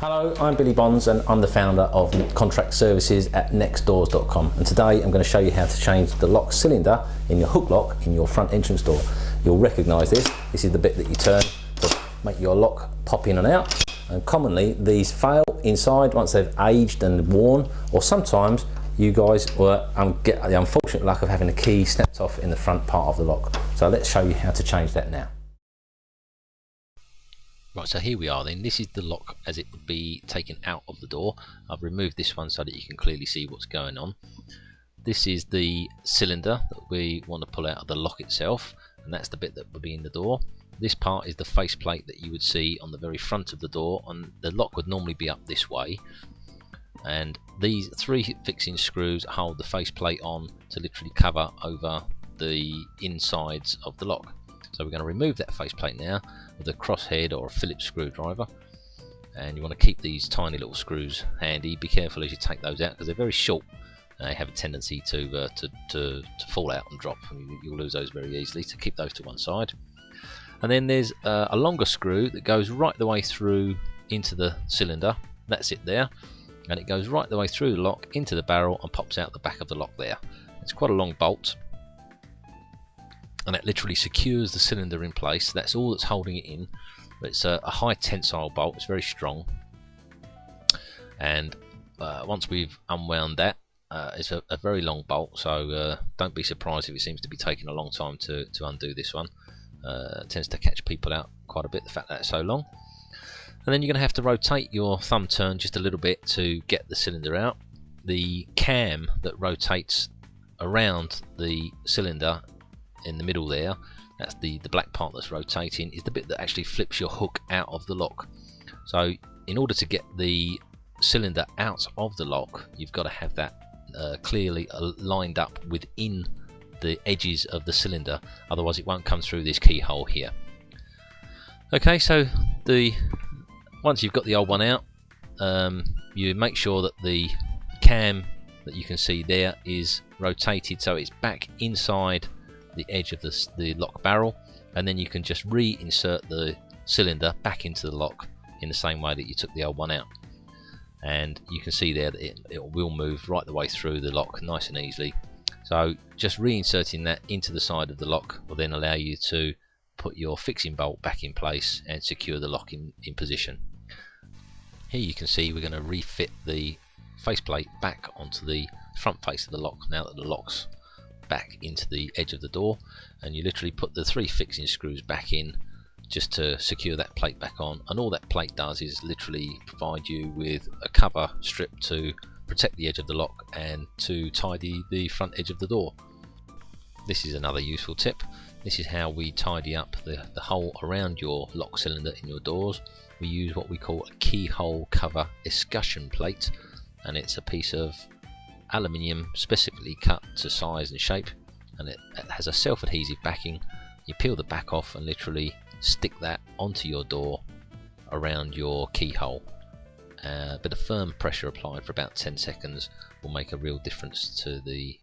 Hello, I'm Billy Bonds and I'm the founder of contract services at nextdoors.com, and today I'm going to show you how to change the lock cylinder in your hook lock in your front entrance door. You'll recognise this. This is the bit that you turn to make your lock pop in and out, and commonly these fail inside once they've aged and worn, or sometimes you guys will get the unfortunate luck of having the key snapped off in the front part of the lock. So let's show you how to change that now. Right, so here we are then. This is the lock as it would be taken out of the door. I've removed this one so that you can clearly see what's going on. This is the cylinder that we want to pull out of the lock itself, and that's the bit that would be in the door. This part is the faceplate that you would see on the very front of the door, and the lock would normally be up this way. And these three fixing screws hold the faceplate on to literally cover over the insides of the lock. So we're going to remove that faceplate now with a crosshead or a Phillips screwdriver, and you want to keep these tiny little screws handy. Be careful as you take those out because they're very short. They have a tendency to fall out and drop, and you'll lose those very easily. So keep those to one side. And then there's a longer screw that goes right the way through into the cylinder. That's it there, and it goes right the way through the lock into the barrel and pops out the back of the lock there. It's quite a long bolt, and that literally secures the cylinder in place. That's all that's holding it in. It's a high tensile bolt. It's very strong, and once we've unwound that, it's a very long bolt, so don't be surprised if it seems to be taking a long time to undo this one. It tends to catch people out quite a bit, the fact that it's so long. And then you're going to have to rotate your thumb turn just a little bit to get the cylinder out. The cam that rotates around the cylinder in the middle there, that's the black part that's rotating, is the bit that actually flips your hook out of the lock. So in order to get the cylinder out of the lock, you've got to have that clearly lined up within the edges of the cylinder, otherwise it won't come through this keyhole here. Okay, so once you've got the old one out, you make sure that the cam that you can see there is rotated so it's back inside the edge of the lock barrel, and then you can just reinsert the cylinder back into the lock in the same way that you took the old one out. And you can see there that it will move right the way through the lock nice and easily. So just reinserting that into the side of the lock will then allow you to put your fixing bolt back in place and secure the lock in position. Here you can see we're going to refit the faceplate back onto the front face of the lock now that the lock's back into the edge of the door, and you literally put the three fixing screws back in just to secure that plate back on. And all that plate does is literally provide you with a cover strip to protect the edge of the lock and to tidy the front edge of the door. This is another useful tip. This is how we tidy up the hole around your lock cylinder in your doors. We use what we call a keyhole cover escutcheon plate, and it's a piece of aluminium specifically cut to size and shape, and it has a self-adhesive backing. You peel the back off and literally stick that onto your door around your keyhole. A bit of firm pressure applied for about 10 seconds will make a real difference to the